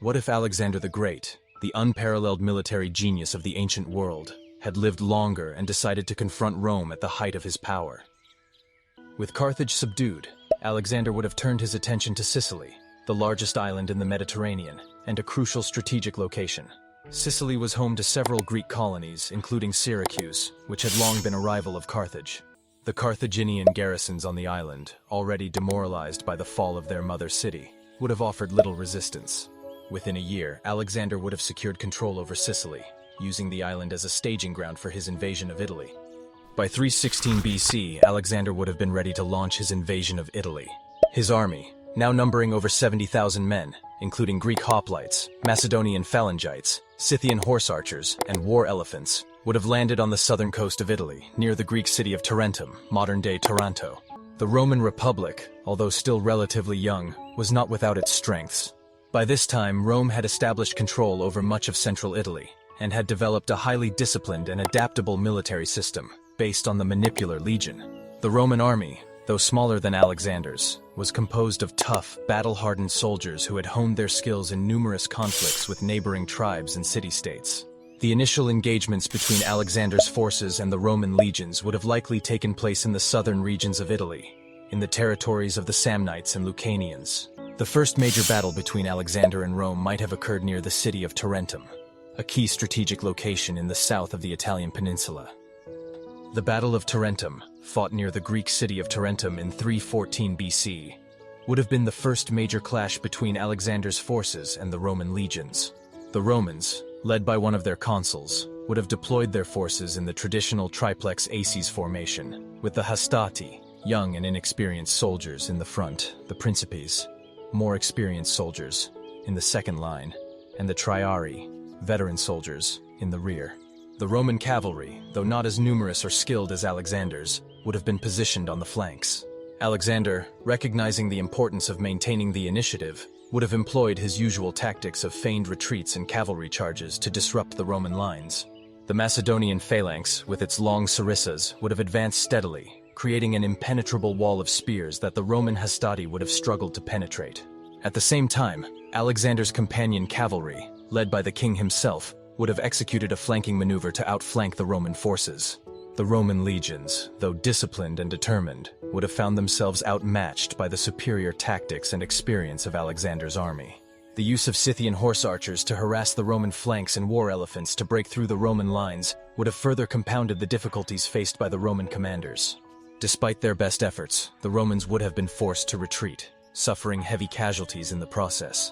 What if Alexander the Great, the unparalleled military genius of the ancient world, had lived longer and decided to confront Rome at the height of his power? With Carthage subdued, Alexander would have turned his attention to Sicily, the largest island in the Mediterranean, and a crucial strategic location. Sicily was home to several Greek colonies, including Syracuse, which had long been a rival of Carthage. The Carthaginian garrisons on the island, already demoralized by the fall of their mother city, would have offered little resistance. Within a year, Alexander would have secured control over Sicily, using the island as a staging ground for his invasion of Italy. By 316 BC, Alexander would have been ready to launch his invasion of Italy. His army, now numbering over 70,000 men, including Greek hoplites, Macedonian phalangites, Scythian horse archers, and war elephants, would have landed on the southern coast of Italy, near the Greek city of Tarentum, modern-day Taranto. The Roman Republic, although still relatively young, was not without its strengths. By this time, Rome had established control over much of central Italy, and had developed a highly disciplined and adaptable military system, based on the Manipular Legion. The Roman army, though smaller than Alexander's, was composed of tough, battle-hardened soldiers who had honed their skills in numerous conflicts with neighboring tribes and city-states. The initial engagements between Alexander's forces and the Roman legions would have likely taken place in the southern regions of Italy, in the territories of the Samnites and Lucanians. The first major battle between Alexander and Rome might have occurred near the city of Tarentum, a key strategic location in the south of the Italian Peninsula. The Battle of Tarentum, fought near the Greek city of Tarentum in 314 BC, would have been the first major clash between Alexander's forces and the Roman legions. The Romans, led by one of their consuls, would have deployed their forces in the traditional triplex aces formation, with the hastati, young and inexperienced soldiers, in the front, the principes, more experienced soldiers, in the second line, and the triarii, veteran soldiers, in the rear. The Roman cavalry, though not as numerous or skilled as Alexander's, would have been positioned on the flanks. Alexander, recognizing the importance of maintaining the initiative, would have employed his usual tactics of feigned retreats and cavalry charges to disrupt the Roman lines. The Macedonian phalanx, with its long sarissas, would have advanced steadily, creating an impenetrable wall of spears that the Roman hastati would have struggled to penetrate. At the same time, Alexander's companion cavalry, led by the king himself, would have executed a flanking maneuver to outflank the Roman forces. The Roman legions, though disciplined and determined, would have found themselves outmatched by the superior tactics and experience of Alexander's army. The use of Scythian horse archers to harass the Roman flanks and war elephants to break through the Roman lines would have further compounded the difficulties faced by the Roman commanders. Despite their best efforts, the Romans would have been forced to retreat, suffering heavy casualties in the process.